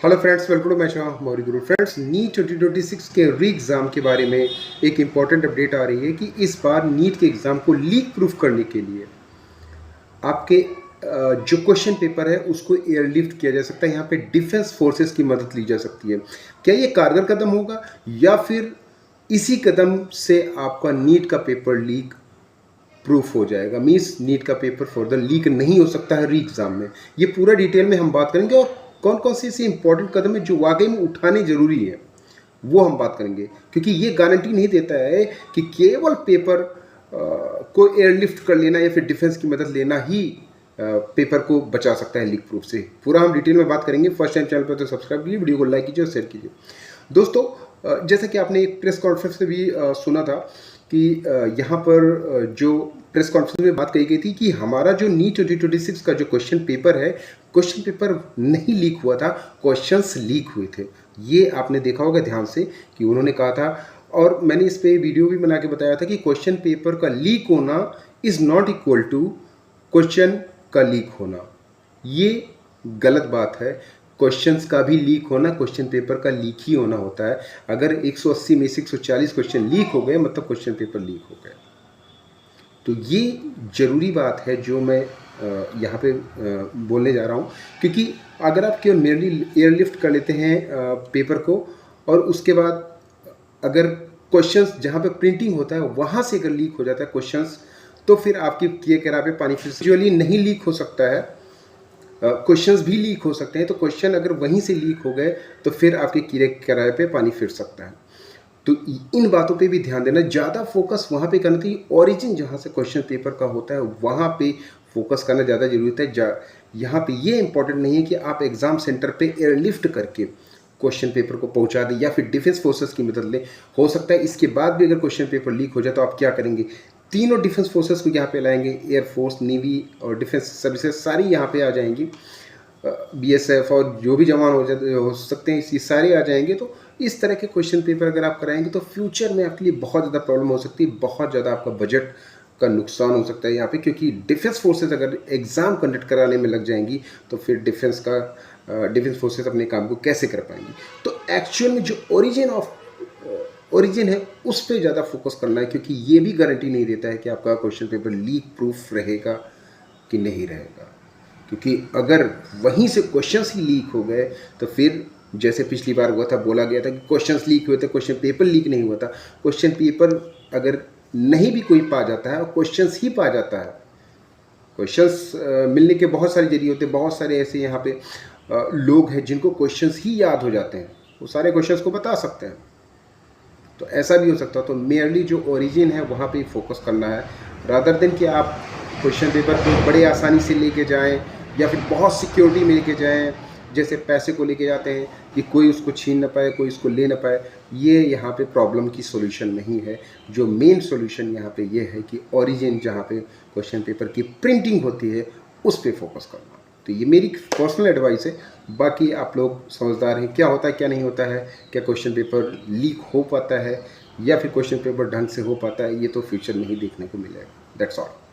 Hello friends, welcome to my channel Maurya Guru. Friends, NEET 2026 के री exam के बारे में एक इम्पॉर्टेंट अपडेट आ रही है कि इस बार नीट के एग्ज़ाम को लीक प्रूफ करने के लिए आपके जो क्वेश्चन पेपर है उसको एयरलिफ्ट किया जा सकता है। यहाँ पे डिफेंस फोर्सेस की मदद ली जा सकती है। क्या ये कारगर कदम होगा या फिर इसी कदम से आपका नीट का पेपर लीक प्रूफ हो जाएगा? मीन्स नीट का पेपर फर्दर लीक नहीं हो सकता है री एग्ज़ाम में। ये पूरा डिटेल में हम बात करेंगे और कौन कौन से ऐसे इंपॉर्टेंट कदम है जो वाकई में उठाने जरूरी है वो हम बात करेंगे, क्योंकि ये गारंटी नहीं देता है कि केवल पेपर को एयरलिफ्ट कर लेना या फिर डिफेंस की मदद लेना ही पेपर को बचा सकता है लीक प्रूफ से। पूरा हम डिटेल में बात करेंगे। फर्स्ट टाइम चैनल पर तो सब्सक्राइब कीजिए, वीडियो को लाइक कीजिए और शेयर कीजिए। दोस्तों, जैसा कि आपने एक प्रेस कॉन्फ्रेंस में भी सुना था कि यहाँ पर जो प्रेस कॉन्फ्रेंस में बात कही गई थी कि हमारा जो नीट 2026 का जो क्वेश्चन पेपर है, क्वेश्चन पेपर नहीं लीक हुआ था, क्वेश्चंस लीक हुए थे। ये आपने देखा होगा ध्यान से कि उन्होंने कहा था, और मैंने इस पे वीडियो भी बना के बताया था कि क्वेश्चन पेपर का लीक होना is not equal to question का लीक होना। ये गलत बात है। क्वेश्चंस का भी लीक होना क्वेश्चन पेपर का लीक ही होना होता है। अगर 180 में से 140 क्वेश्चन लीक हो गए मतलब क्वेश्चन पेपर लीक हो गए। तो ये ज़रूरी बात है जो मैं यहाँ पे बोलने जा रहा हूँ, क्योंकि अगर आप केवल मेनली एयरलिफ्ट कर लेते हैं पेपर को और उसके बाद अगर क्वेश्चंस जहाँ पे प्रिंटिंग होता है वहाँ से अगर लीक हो जाता है क्वेश्चंस, तो फिर आपकी किए करार पे पानी फिर यूजुअली नहीं लीक हो सकता है। क्वेश्चंस भी लीक हो सकते हैं, तो क्वेश्चन अगर वहीं से लीक हो गए तो फिर आपके किए करार पे पानी फिर सकता है। तो इन बातों पे भी ध्यान देना, ज़्यादा फोकस वहाँ पे करना चाहिए। ओरिजिन जहाँ से क्वेश्चन पेपर का होता है वहाँ पे फोकस करना ज़्यादा ज़रूरत है। यहाँ पे ये इंपॉर्टेंट नहीं है कि आप एग्ज़ाम सेंटर पे एयरलिफ्ट करके क्वेश्चन पेपर को पहुँचा दें या फिर डिफेंस फोर्सेस की मदद लें। हो सकता है इसके बाद भी अगर क्वेश्चन पेपर लीक हो जाए तो आप क्या करेंगे? तीनों डिफेंस फोर्सेस को यहाँ पे लाएंगे, एयरफोर्स, नेवी और डिफेंस सर्विसेज सारी यहाँ पे आ जाएंगी। बीएसएफ और जो भी जवान हो सकते हैं ये सारे आ जाएंगे। तो इस तरह के क्वेश्चन पेपर अगर आप कराएंगे तो फ्यूचर में आपके लिए बहुत ज़्यादा प्रॉब्लम हो सकती है, बहुत ज़्यादा आपका बजट का नुकसान हो सकता है यहाँ पे, क्योंकि डिफेंस फोर्सेस अगर एग्ज़ाम कंडक्ट कराने में लग जाएंगी तो फिर डिफेंस फोर्सेस अपने काम को कैसे कर पाएंगी? तो एक्चुअल में जो ओरिजिन है उस पर ज़्यादा फोकस करना है, क्योंकि ये भी गारंटी नहीं देता है कि आपका क्वेश्चन पेपर लीक प्रूफ रहेगा कि नहीं रहेगा। क्योंकि अगर वहीं से क्वेश्चंस ही लीक हो गए तो फिर जैसे पिछली बार हुआ था, बोला गया था कि क्वेश्चंस लीक हुए थे, क्वेश्चन पेपर लीक नहीं हुआ था। क्वेश्चन पेपर अगर नहीं भी कोई पा जाता है और क्वेश्चंस ही पा जाता है, क्वेश्चंस मिलने के बहुत सारे जरिए होते हैं। बहुत सारे ऐसे यहाँ पे लोग हैं जिनको क्वेश्चंस ही याद हो जाते हैं, वो सारे क्वेश्चंस को बता सकते हैं। तो ऐसा भी हो सकता है। तो मेयरली जो ओरिजिन है वहाँ पे फोकस करना है, रादर देन कि आप क्वेश्चन पेपर को बड़े आसानी से लेके जाएं या फिर बहुत सिक्योरिटी में लेके जाएं, जैसे पैसे को लेके जाते हैं कि कोई उसको छीन ना पाए, कोई उसको ले ना पाए। ये यहाँ पे प्रॉब्लम की सॉल्यूशन नहीं है। जो मेन सॉल्यूशन यहाँ पे ये है कि ओरिजिन जहाँ पे क्वेश्चन पेपर की प्रिंटिंग होती है उस पर फोकस करना। तो ये मेरी पर्सनल एडवाइस है। बाकी आप लोग समझदार हैं, क्या होता है क्या नहीं होता है, क्या क्वेश्चन पेपर लीक हो पाता है या फिर क्वेश्चन पेपर ढंग से हो पाता है, ये तो फ्यूचर में ही देखने को मिलेगा। That's all.